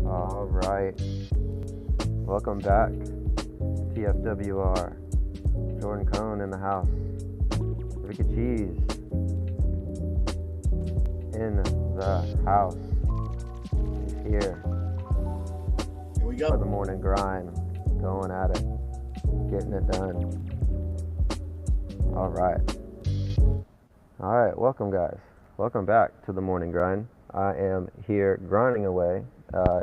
All right, welcome back. TFWR. Jordan Cohn in the house. Ricky Cheese in the house. He's here Here we for the go. morning grind, going at it, getting it done. All right. All right, welcome guys. Welcome back to the morning grind. I am here grinding away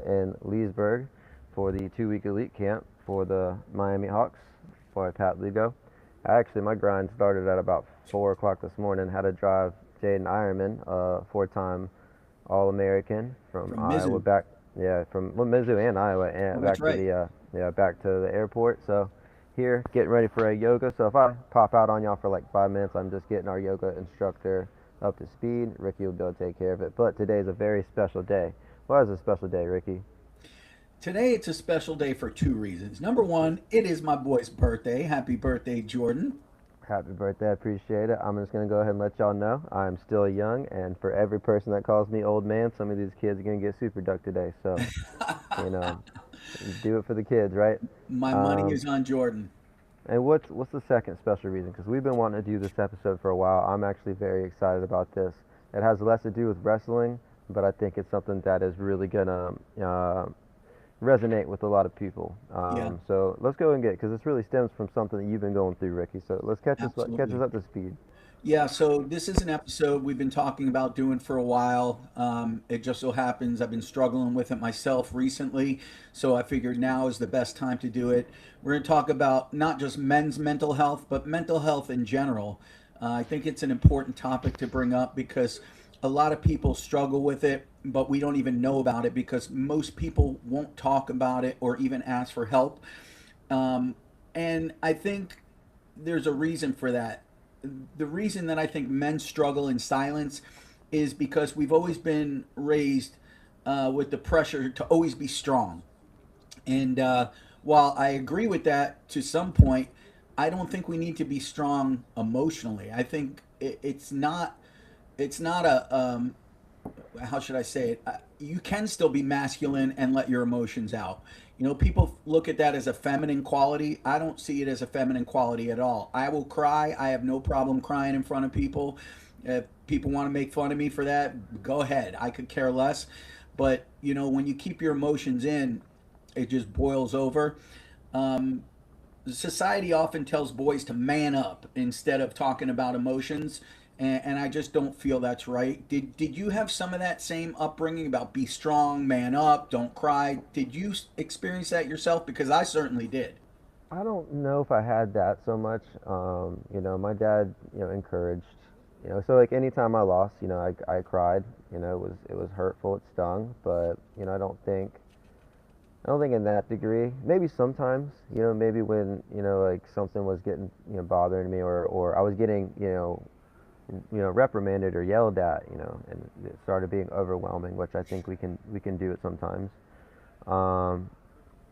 in Leesburg for the 2-week elite camp for the Miami Hawks for Pat Ligo. Actually, my grind started at about 4 o'clock this morning. Had to drive Jaden Ironman, a 4-time All-American from From Iowa Mizzou. back, from Mizzou and Iowa, Oh, and that's back to right. the back to the airport. So here, getting ready for a yoga. So if I pop out on y'all for like 5 minutes, I'm just getting our yoga instructor up to speed. Ricky will be able to take care of it. But today is a very special day. Why is it a special day, Ricky? Today it's a special day for two reasons. Number one, it is my boy's birthday. Happy birthday, Jordan. Happy birthday, I appreciate it. I'm just gonna go ahead and let y'all know I'm still young, and for every person that calls me old man, some of these kids are gonna get super ducked today. So, you know, do it for the kids, right? My money Um, is on Jordan. and what's the second special reason? Because we've been wanting to do this episode for a while. I'm actually very excited about this. It has less to do with wrestling, but I think it's something that is really gonna resonate with a lot of people. Yeah, So let's go and get because this really stems from something that you've been going through, Ricky. So let's catch us absolutely. up to speed. Yeah, so this is an episode we've been talking about doing for a while. It just so happens I've been struggling with it myself recently, so I figured now is the best time to do it. We're going to talk about not just men's mental health, but mental health in general. I think it's an important topic to bring up because a lot of people struggle with it, but we don't even know about it because most people won't talk about it or even ask for help. Um, and I think there's a reason for that. The reason that I think men struggle in silence is because we've always been raised with the pressure to always be strong. And while I agree with that to some point, I don't think we need to be strong emotionally. I think it's not a how should I say it? You can still be masculine and let your emotions out. You know, people look at that as a feminine quality. I don't see it as a feminine quality at all. I will cry. I have no problem crying in front of people. If people want to make fun of me for that, go ahead. I could care less. But, you know, when you keep your emotions in, it just boils over. Um, Society often tells boys to man up instead of talking about emotions, and I just don't feel that's right. Did you have some of that same upbringing about be strong, man up, don't cry? Did you experience that yourself? Because I certainly did. I don't know if I had that so much. My dad, encouraged. So like anytime I lost, I cried. It was hurtful. It stung, but I don't think in that degree. Maybe sometimes, maybe when like something was getting bothering me, or I was getting reprimanded or yelled at, and it started being overwhelming, which I think we can do it sometimes. Um,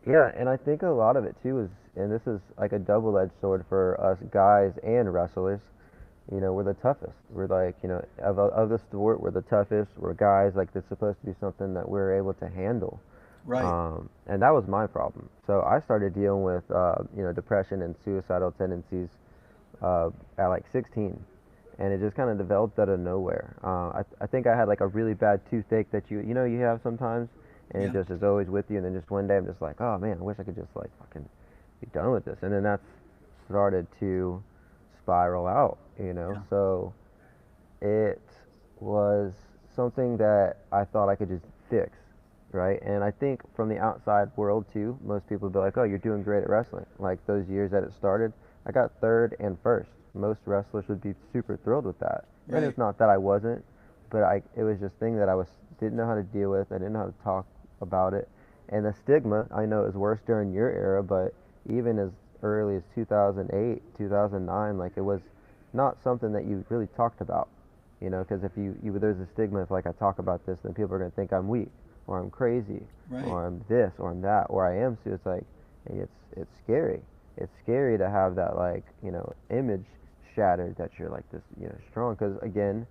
yeah, and I think a lot of it too is, and this is like a double-edged sword for us guys and wrestlers. We're the toughest. We're like, of the sport, we're the toughest. We're guys. Like, it's supposed to be something that we're able to handle. Right. And that was my problem. So I started dealing with, depression and suicidal tendencies at like 16. And it just kind of developed out of nowhere. I think I had like a really bad toothache that you have sometimes, and it Yeah. just is always with you. And then just one day I'm just like, oh man, I wish I could just like fucking be done with this. And then that's started to spiral out. Yeah. So it was something that I thought I could just fix. right? And I think from the outside world too, most people would be like, "Oh, you're doing great at wrestling." Like those years that it started, I got third and first. Most wrestlers would be super thrilled with that. And Right. it's not that I wasn't, but it was just a thing that I was didn't know how to deal with. I didn't know how to talk about it. And the stigma, I know, is worse during your era, but even as early as 2008, 2009, like it was not something that you really talked about. Because if there's a stigma if like I talk about this, then people are gonna think I'm weak or I'm crazy Right. or I'm this or I'm that or I am. So it's like it's scary. It's scary to have that like image shattered that you're like this strong because again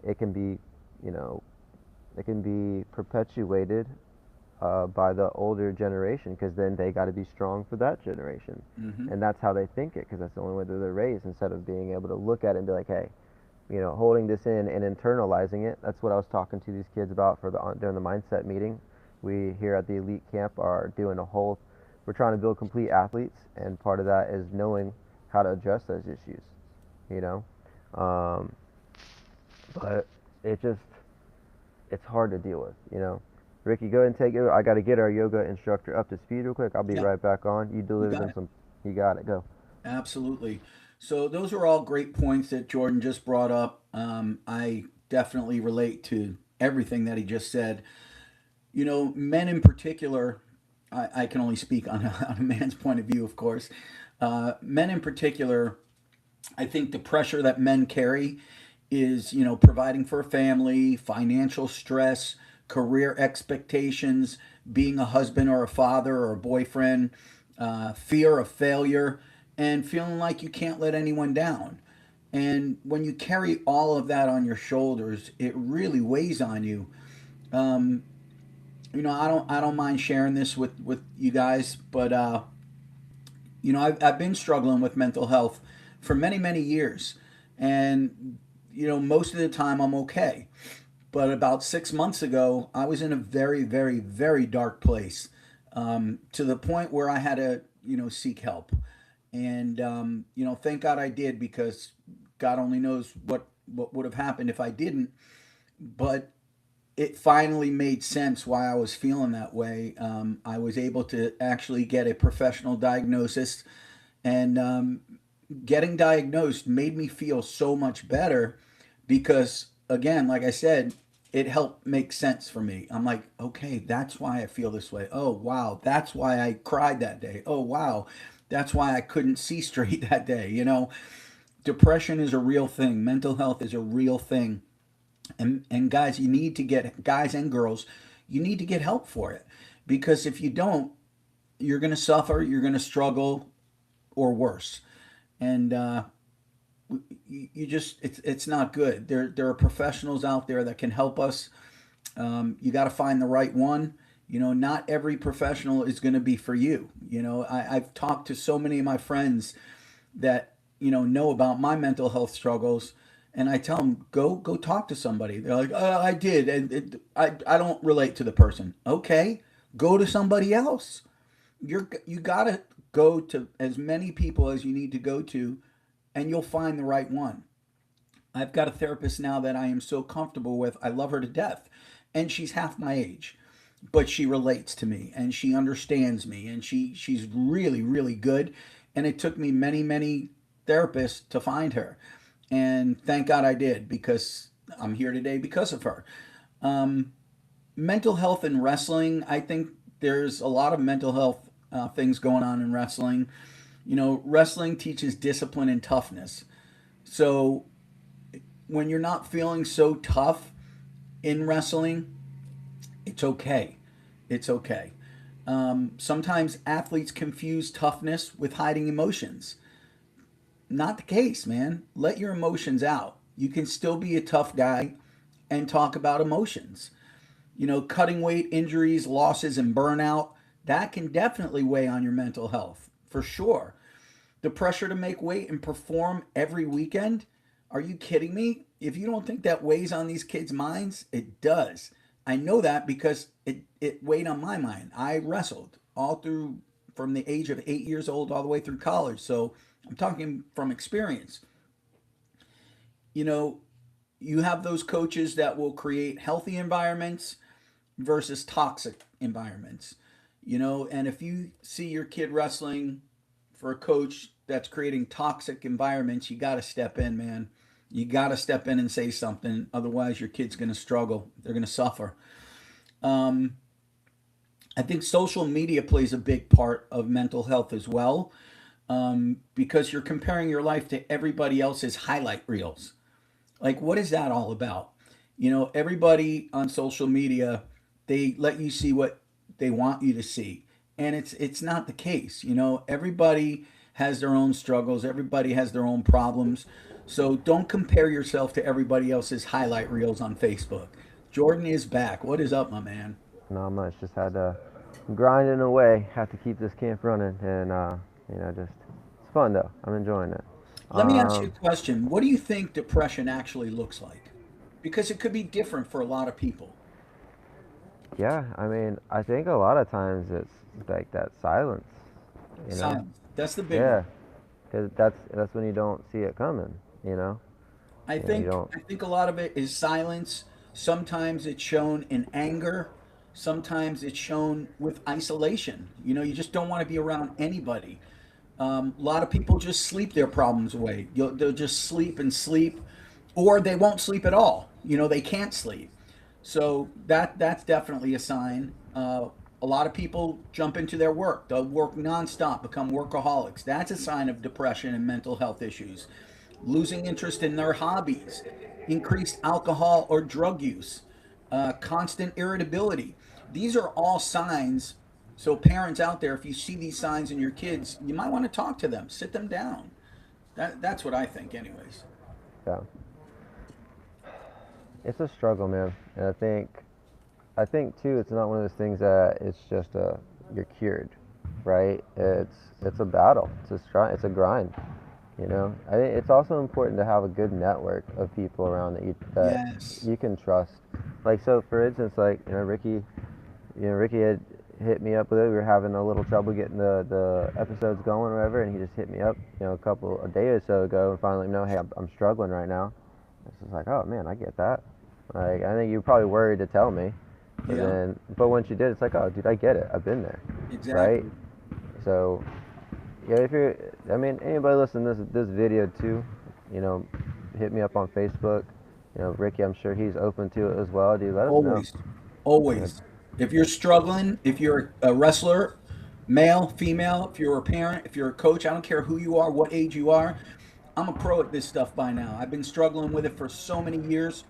it can be you know it can be perpetuated by the older generation because then they got to be strong for that generation, Mm-hmm. and that's how they think it because that's the only way that they're raised instead of being able to look at it and be like, hey, holding this in and internalizing it. That's what I was talking to these kids about during the mindset meeting. We here at the elite camp are doing a whole. We're trying to build complete athletes, and part of that is knowing how to address those issues. You know, um, but it just it's hard to deal with. Ricky, go ahead and take it. I got to get our yoga instructor up to speed real quick. I'll be Yeah, right back on. You you deliver got them it. some. You got it. Go. Absolutely. So those are all great points that Jordan just brought up. I definitely relate to everything that he just said. Men in particular, I can only speak on on a man's point of view, of course. Men in particular, I think the pressure that men carry is, providing for a family, financial stress, career expectations, being a husband or a father or a boyfriend, fear of failure, and feeling like you can't let anyone down. And when you carry all of that on your shoulders, it really weighs on you. Um, I don't mind sharing this with you guys, but I've been struggling with mental health for many, many years. And, most of the time I'm okay. But about 6 months ago, I was in a very, very, very dark place, to the point where I had to, seek help. And, thank God I did because God only knows what would have happened if I didn't. But it finally made sense why I was feeling that way. I was able to actually get a professional diagnosis, and getting diagnosed made me feel so much better because, again, like I said, it helped make sense for me. I'm like, okay, that's why I feel this way. Oh, wow, that's why I cried that day. Oh, wow, that's why I couldn't see straight that day. Depression is a real thing, mental health is a real thing. And guys, you need to get, guys and girls, you need to get help for it because if you don't, you're going to suffer, you're going to struggle, or worse. And you just it's not good. There are professionals out there that can help us. You got to find the right one. Not every professional is going to be for you. I've talked to so many of my friends that know about my mental health struggles, and I tell them go talk to somebody. They're like, I did, and I don't relate to the person. Okay, go to somebody else. You gotta go to as many people as you need to go to, and you'll find the right one. I've got a therapist now that I am so comfortable with. I love her to death, and she's half my age, but she relates to me and she understands me, and she's really really good. And it took me many many therapists to find her, and thank God I did because I'm here today because of her. Um, Mental health in wrestling, I think there's a lot of mental health things going on in wrestling. Wrestling teaches discipline and toughness. So when you're not feeling so tough in wrestling, it's okay. It's okay. Sometimes athletes confuse toughness with hiding emotions. Not the case, man. Let your emotions out. You can still be a tough guy and talk about emotions. Cutting weight, injuries, losses, and burnout, that can definitely weigh on your mental health, for sure. The pressure to make weight and perform every weekend, are you kidding me? If you don't think that weighs on these kids' minds, it does. I know that because it weighed on my mind. I wrestled all through from the age of 8 years old all the way through college. So I'm talking from experience. You know, you have those coaches that will create healthy environments versus toxic environments, you know. And if you see your kid wrestling for a coach that's creating toxic environments, you got to step in, man. You got to step in and say something. Otherwise, your kid's going to struggle. They're going to suffer. Um, I think social media plays a big part of mental health as well, because you're comparing your life to everybody else's highlight reels. Like, what is that all about? You know, everybody on social media, they let you see what they want you to see. And it's not the case. You know, everybody has their own struggles, everybody has their own problems. So don't compare yourself to everybody else's highlight reels on Facebook. Jordan is back. What is up, my man? Not much. Just had to grinding away. Have to keep this camp running, and just it's fun though. I'm enjoying it. Let me ask you Um, a question. What do you think depression actually looks like? Because it could be different for a lot of people. yeah, I mean, I think a lot of times it's like that silence, you know. Silence. That's the big one. Yeah, because that's when you don't see it coming, you know. I You think don't. I think a lot of it is silence. Sometimes it's shown in anger. Sometimes it's shown with isolation. You know, you just don't want to be around anybody. A lot of people just sleep their problems away. They'll just sleep and sleep, or they won't sleep at all. You know, they can't sleep. So that's definitely a sign. A lot of people jump into their work. They'll work nonstop, become workaholics. That's a sign of depression and mental health issues. Losing interest in their hobbies, increased alcohol or drug use, constant irritability. These are all signs. So, parents out there, if you see these signs in your kids, you might want to talk to them, sit them down. That's what I think, anyways. Yeah, it's a struggle, man. And I think too, it's not one of those things that it's just you're cured, right? It's a battle. It's a grind. You know, I think it's also important to have a good network of people around that Yes. you can trust. Like, so for instance, like, Ricky had hit me up with it. We were having a little trouble getting the episodes going or whatever, and he just hit me up, a day or so ago, and finally let me know, hey, I'm struggling right now. It's just like, oh man, I get that. Like, I think you're probably worried to tell me, Yeah, but once you did, it's like, oh, dude, I get it. I've been there, right? exactly. So yeah, I mean, anybody listening to this video too, you know, hit me up on Facebook. Ricky, I'm sure he's open to it as well. Dude, let us know. Always. You know, Always. If you're struggling, if you're a wrestler, male, female, if you're a parent, if you're a coach, I don't care who you are, what age you are, I'm a pro at this stuff by now. I've been struggling with it for so many years,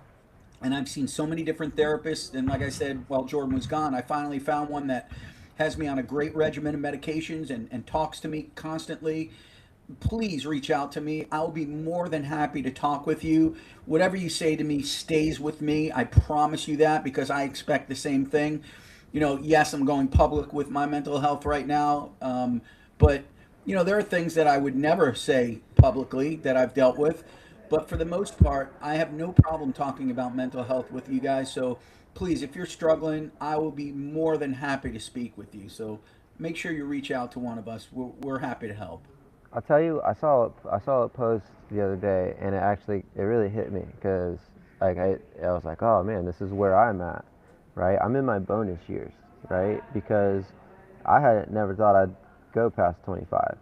and I've seen so many different therapists. And like I said, while Jordan was gone, I finally found one that has me on a great regimen of medications and talks to me constantly. Please reach out to me. I'll be more than happy to talk with you. Whatever you say to me stays with me. I promise you that, because I expect the same thing. You know, yes, I'm going public with my mental health right now, but there are things that I would never say publicly that I've dealt with. But for the most part, I have no problem talking about mental health with you guys. So please, if you're struggling, I will be more than happy to speak with you. So make sure you reach out to one of us. We're happy to help. I'll tell you, I saw a post the other day, and it really hit me because like I was like, oh man, this is where I'm at, right? I'm in my bonus years, right? Because I had never thought I'd go past 25.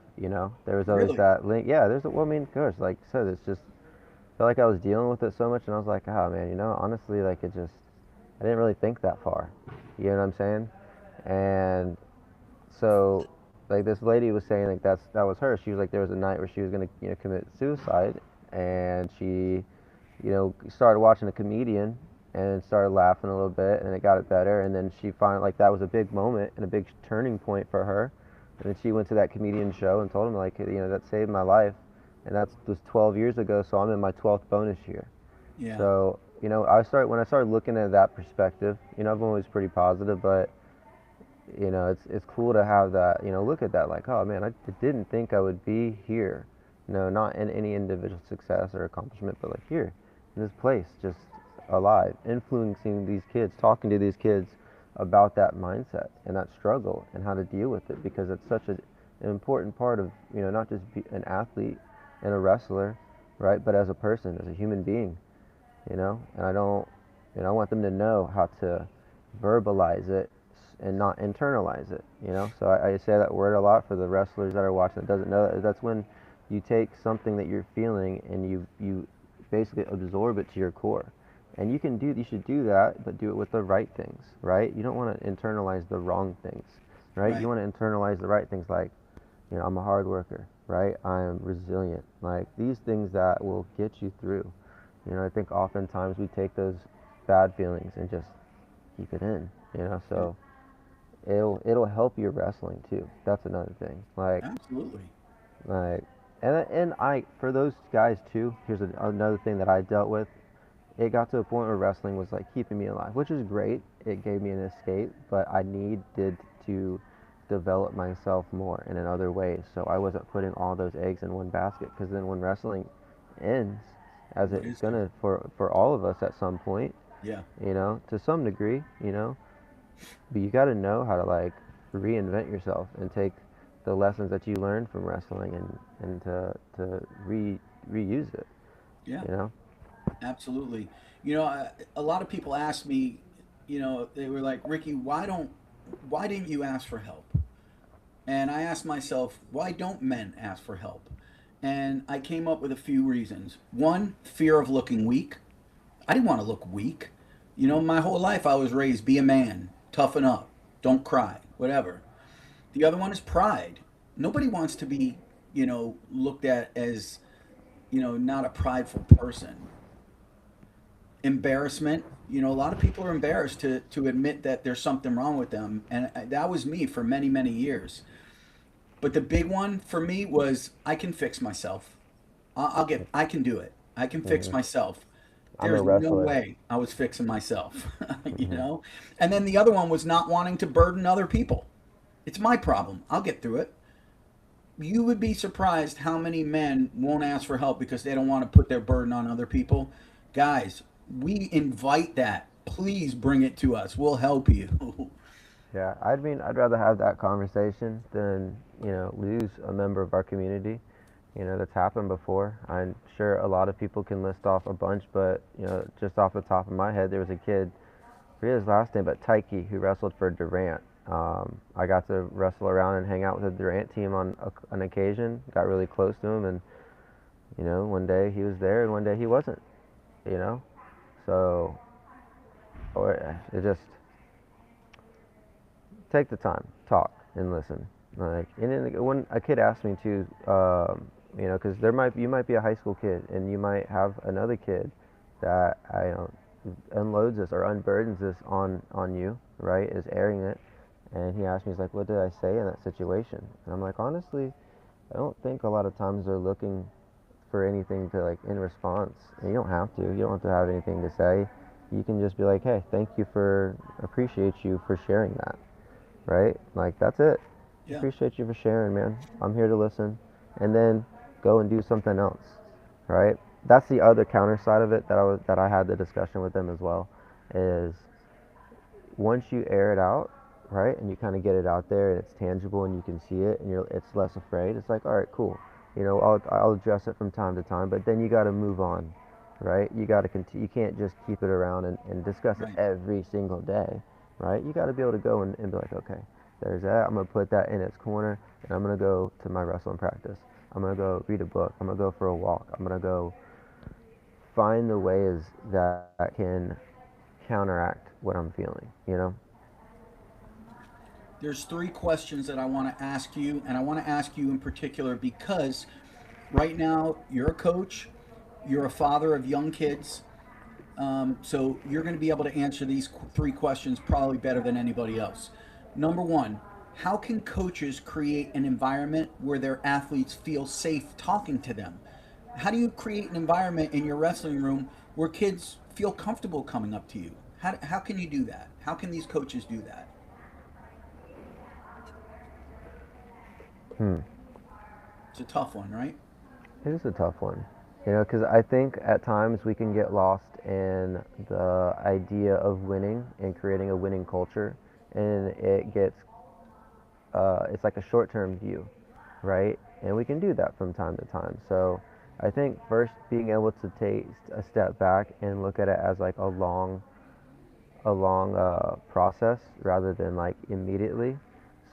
There was always Really? that link. Yeah, well, I mean, gosh, like I said, it's just felt like I was dealing with it so much, and I was like, oh man, honestly, like I didn't really think that far. You know what I'm saying? And so, like this lady was saying, like that was her. She was like, there was a night where she was gonna, commit suicide, and she, started watching a comedian and started laughing a little bit, and it got it better. And then she finally, like, that was a big moment and a big turning point for her. And then she went to that comedian show and told him, like, that saved my life, and that was 12 years ago. So I'm in my 12th bonus year. Yeah. So, when I started looking at that perspective, I've always pretty positive, but it's cool to have that, look at that, like, oh man, I didn't think I would be here, not in any individual success or accomplishment, but like here in this place, just alive, influencing these kids, talking to these kids about that mindset and that struggle and how to deal with it, because it's such an important part of, not just be an athlete and a wrestler, right, but as a person, as a human being, and I don't, I want them to know how to verbalize it and not internalize it, you know. So I say that word a lot for the wrestlers that are watching that doesn't know that. That's when you take something that you're feeling and you basically absorb it to your core. And you should do that, but do it with the right things, right? You don't want to internalize the wrong things, right? You Right. want to internalize the right things, like, I'm a hard worker, right? I am resilient. Like, these things that will get you through. I think oftentimes we take those bad feelings and just keep it in, Yeah. so it'll help your wrestling too. That's another thing. Absolutely. Like and I for those guys too, here's another thing that I dealt with. It got to a point where wrestling was like keeping me alive, which is great. It gave me an escape, but I needed to develop myself more in other ways. So I wasn't putting all those eggs in one basket, because then when wrestling ends, as What it's is there? gonna for all of us at some point, Yeah. to some degree, but you got to know how to like reinvent yourself and take the lessons that you learned from wrestling and to reuse it, Yeah. you know. Absolutely. A lot of people ask me, they were like, Ricky, why didn't you ask for help? And I asked myself, why don't men ask for help? And I came up with a few reasons. One, fear of looking weak. I didn't want to look weak. My whole life I was raised, be a man, toughen up, don't cry, whatever. The other one is pride. Nobody wants to be, looked at as, not a prideful person. Embarrassment. A lot of people are embarrassed to admit that there's something wrong with them. And that was me for many, many years. But the big one for me was I can fix myself. I can do it. I can fix Hmm. myself. I'm a There's no wrestler. way I was fixing myself, you Hmm. know? And then the other one was not wanting to burden other people. It's my problem. I'll get through it. You would be surprised how many men won't ask for help because they don't want to put their burden on other people. Guys, we invite that. Please bring it to us. We'll help you. Yeah, I'd rather have that conversation than lose a member of our community. That's happened before. I'm sure a lot of people can list off a bunch, but just off the top of my head, there was a kid, I forget his last name, but Taiki, who wrestled for Durant. I got to wrestle around and hang out with the Durant team on an occasion. Got really close to him, and one day he was there, and one day he wasn't. You know, so or it just take the time, talk, and listen. Like, and then when a kid asks me to, because you might be a high school kid, and you might have another kid that unloads this or unburdens this on you, right? Is airing it, and he asked me, he's like, "What did I say in that situation?" And I'm like, honestly, I don't think a lot of times they're looking for anything to like in response. And you don't have to. You don't have to have anything to say. You can just be like, "Hey, thank you for appreciate you for sharing that." Right? Like, that's it. Yeah. Appreciate you for sharing, man. I'm here to listen. And then go and do something else. Right? That's the other counter side of it that I had the discussion with them as well. Is once you air it out, right, and you kind of get it out there and it's tangible and you can see it and it's less afraid. It's like, all right, cool. I'll address it from time to time, but then you got to move on, right? You got to continue. You can't just keep it around and discuss it Right. every single day, right? You got to be able to go and be like, okay, there's that. I'm gonna put that in its corner, and I'm gonna go to my wrestling practice. I'm gonna go read a book. I'm gonna go for a walk. I'm gonna go find the ways that can counteract what I'm feeling. There's three questions that I want to ask you, and I want to ask you in particular because right now you're a coach, you're a father of young kids, so you're going to be able to answer these three questions probably better than anybody else. Number one, how can coaches create an environment where their athletes feel safe talking to them? How do you create an environment in your wrestling room where kids feel comfortable coming up to you? How can you do that? How can these coaches do that? Hmm. It's a tough one, right? It is a tough one, because I think at times we can get lost in the idea of winning and creating a winning culture, and it's like a short-term view, right? And we can do that from time to time. So I think first being able to take a step back and look at it as like a long process rather than like immediately.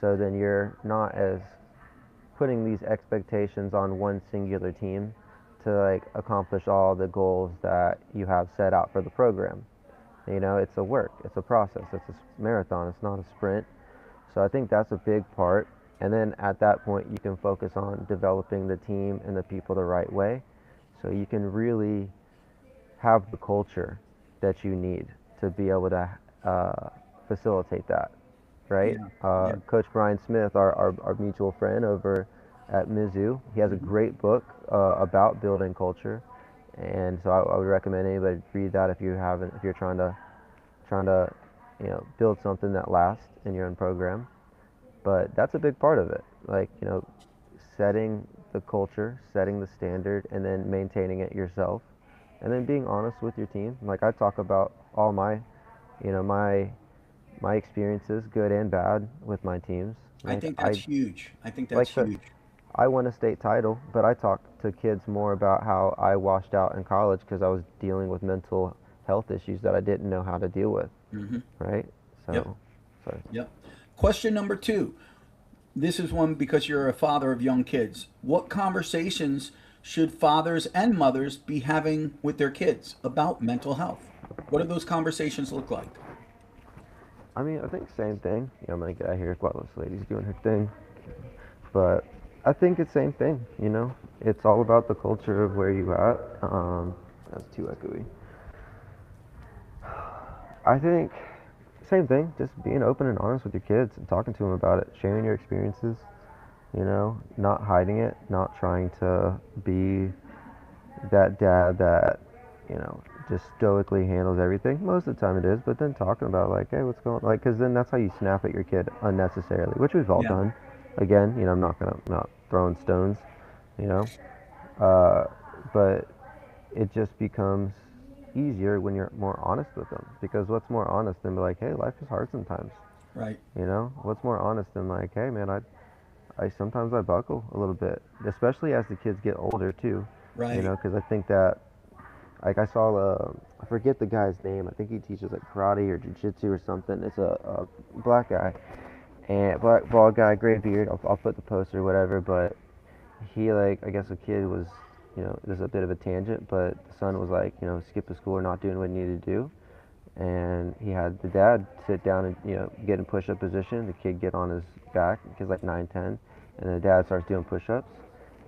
So then you're not as putting these expectations on one singular team to like accomplish all the goals that you have set out for the program. You know, it's a work, it's a process, it's a marathon, it's not a sprint. So I think that's a big part. And then at that point, you can focus on developing the team and the people the right way. So you can really have the culture that you need to be able to facilitate that, right? Yeah. Yeah. Coach Brian Smith, our mutual friend over at Mizzou, he has a Mhm. great book about building culture, and so I would recommend anybody read that if you haven't, if you're trying to, build something that lasts in your own program. But that's a big part of it, like setting the culture, setting the standard, and then maintaining it yourself, and then being honest with your team. Like I talk about all my, you know, my experiences, good and bad, with my teams. I Like think that's huge. I think that's so huge. I won a state title, but I talk to kids more about how I washed out in college because I was dealing with mental health issues that I didn't know how to deal with, Hmm. right? Yep. So, so Yep. Question number two. This is one because you're a father of young kids. What conversations should fathers and mothers be having with their kids about mental health? What do those conversations look like? I mean, I think same thing. I'm gonna get out here while this lady's doing her thing, but I think it's same thing. It's all about the culture of where you at. That's too echoey. I think same thing. Just being open and honest with your kids and talking to them about it, sharing your experiences. Not hiding it, not trying to be that dad that you know just stoically handles everything. Most of the time it is, but then talking about like, hey, what's going like, because then that's how you snap at your kid unnecessarily, which we've all Yeah. done. Again, I'm not throwing stones, you know, uh, but it just becomes easier when you're more honest with them. Because what's more honest than be like, hey, life is hard sometimes. Right. What's more honest than like, hey, man, I sometimes I buckle a little bit, especially as the kids get older too. Right. Because I think that like I saw I forget the guy's name. I think he teaches like karate or jujitsu or something. It's a black guy and black bald guy, gray beard. I'll put the poster or whatever. But he like I guess a kid was there's a bit of a tangent, but the son was like skip the school or not doing what he needed to do, and he had the dad sit down and get in push-up position. The kid get on his back. The kid's like 9, 10, and the dad starts doing push-ups,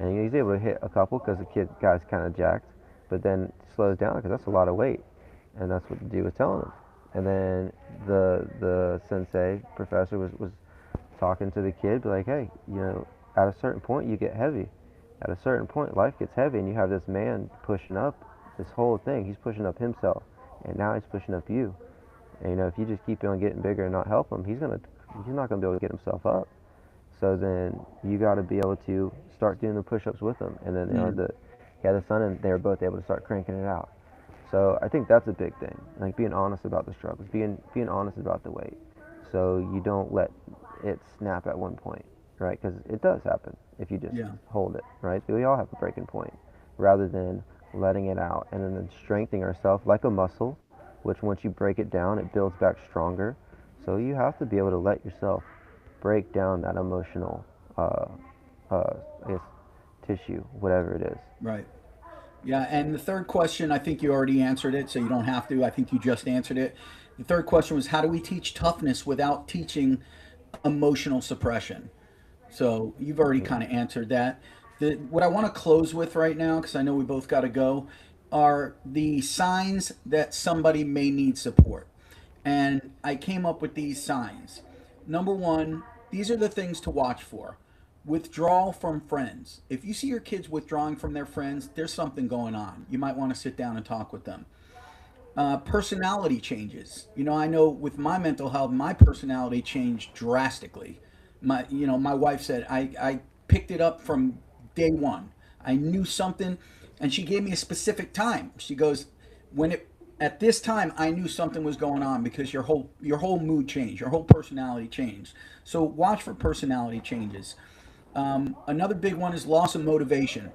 and he's able to hit a couple because the guy's kind of jacked, but then slows down because that's a lot of weight, and that's what the dude was telling him. And then the sensei professor was talking to the kid, be like, hey, at a certain point you get heavy. At a certain point, life gets heavy, and you have this man pushing up this whole thing. He's pushing up himself, and now he's pushing up you. And if you just keep on getting bigger and not help him, he's not gonna be able to get himself up. So then you got to be able to start doing the push-ups with him. And then Mm. he had the son, and they were both able to start cranking it out. So I think that's a big thing, like being honest about the struggles, being honest about the weight, so you don't let it snap at one point, right? Because it does happen if you just Yeah. hold it, right? We all have a breaking point, rather than letting it out and then strengthening ourselves like a muscle, which once you break it down, it builds back stronger. So you have to be able to let yourself break down that emotional, uh, I guess, tissue, whatever it is. Right. Yeah, and the third question, I think you already answered it, so you don't have to. I think you just answered it. The third question was, how do we teach toughness without teaching emotional suppression? So you've already Yeah. kind of answered that. What I want to close with right now, because I know we both got to go, are the signs that somebody may need support. And I came up with these signs. Number one, these are the things to watch for. Withdrawal from friends. If you see your kids withdrawing from their friends, there's something going on. You might want to sit down and talk with them. Personality changes. I know with my mental health, my personality changed drastically. My wife said I picked it up from day one. I knew something, and she gave me a specific time. She goes, when it at this time, I knew something was going on because your whole mood changed, your whole personality changed. So watch for personality changes. Another big one is loss of motivation.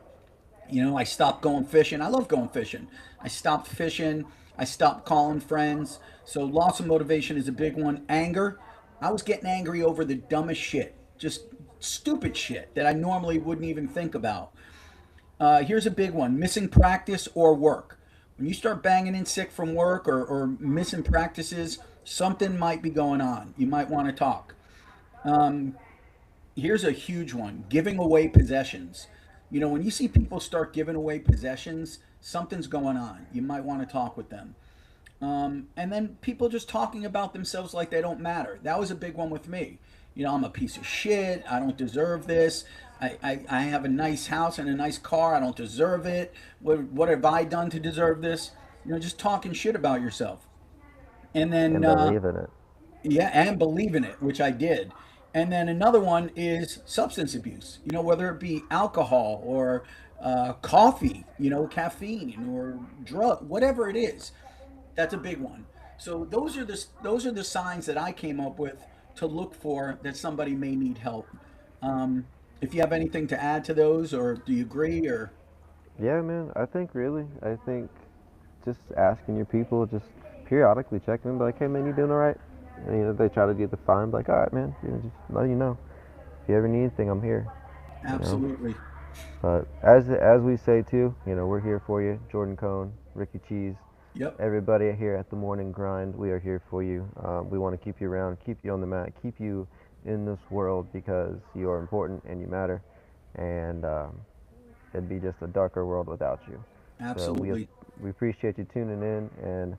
I stopped going fishing. I love going fishing. I stopped fishing. I stopped calling friends. So loss of motivation is a big one. Anger. I was getting angry over the dumbest shit, just stupid shit that I normally wouldn't even think about. Here's a big one: missing practice or work. When you start banging in sick from work or missing practices, something might be going on. You might want to talk. Here's a huge one: giving away possessions. You know, when you see people start giving away possessions, something's going on. You might want to talk with them. And then people just talking about themselves like they don't matter. That was a big one with me. You know, I'm a piece of shit. I don't deserve this. I have a nice house and a nice car. I don't deserve it. What have I done to deserve this? You know, just talking shit about yourself. And then, And believe in it. yeah, and believe in it, which I did. And then another one is substance abuse, you know, whether it be alcohol or coffee, you know, caffeine or drug, whatever it is. That's a big one. So those are the signs that I came up with to look for that somebody may need help. Um, if you have anything to add to those, or do you agree, or Yeah, man. I think just asking your people, just periodically checking them, like, hey, man, you doing all right? And, they try to do the fine, like, all right, man, just let you know. If you ever need anything, I'm here, you know. absolutely? But as we say too, we're here for you. Jordan Cone, Ricky Cheese, Yep, everybody here at the Morning Grind, we are here for you. We want to keep you around, keep you on the mat, keep you in this world because you are important and you matter. And it'd be just a darker world without you. So absolutely. we appreciate you tuning in and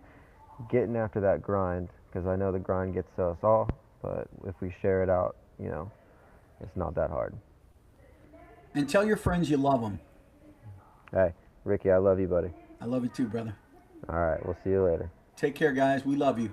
getting after that grind because I know the grind gets to us all, but if we share it out, it's not that hard. And tell your friends you love them. Hey, Ricky, I love you, buddy. I love you too, brother. All right, we'll see you later. Take care, guys. We love you.